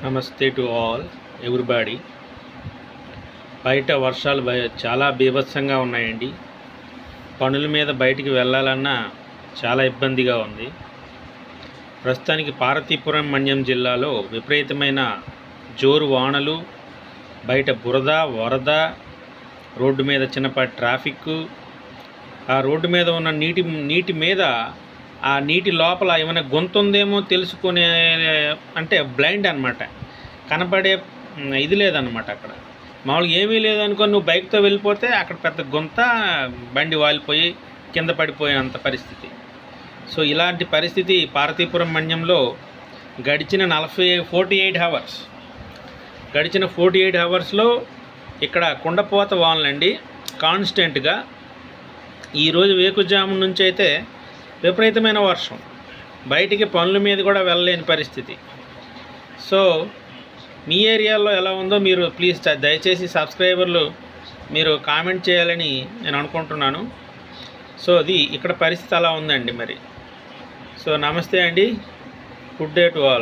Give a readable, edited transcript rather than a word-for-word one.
నమస్తే to all everybody. బయట వర్షాలు చాలా బీభత్సంగా ఉన్నాయండి. పనుల మీద బయటికి వెళ్ళాలన్నా చాలా ఇబ్బందిగా ఉంది. ప్రస్తుతానికి పార్వతీపురం మన్యం జిల్లాలో విపరీతమైన జోరు వానలు, బయట బురద, వరద, రోడ్డు మీద చిన్నపాటి ట్రాఫిక్, ఆ రోడ్డు మీద ఉన్న నీటి మీద ఆ నీటి లోపల ఏమైనా గొంతుందేమో తెలుసుకునే అంటే బ్లైండ్ అనమాట, కనపడే ఇది లేదనమాట. అక్కడ మామూలుగా ఏమీ లేదనుకొని నువ్వు బైక్తో వెళ్ళిపోతే అక్కడ పెద్ద గొంత, బండి వాలిపోయి కింద పడిపోయేంత పరిస్థితి. సో ఇలాంటి పరిస్థితి పార్వతీపురం మన్యంలో గడిచిన 48 అవర్స్లో ఇక్కడ కుండపోత వానలండి కాన్స్టెంట్గా. ఈరోజు వేకుజాము నుంచి అయితే విపరీతమైన వర్షం, బయటికి పనుల మీద కూడా వెళ్ళలేని పరిస్థితి. సో మీ ఏరియాలో ఎలా ఉందో మీరు ప్లీజ్ దయచేసి సబ్స్క్రైబర్లు మీరు కామెంట్ చేయాలని నేను అనుకుంటున్నాను. సో అది ఇక్కడ పరిస్థితి అలా ఉందండి మరి. సో నమస్తే అండి, గుడ్ డే టు ఆల్.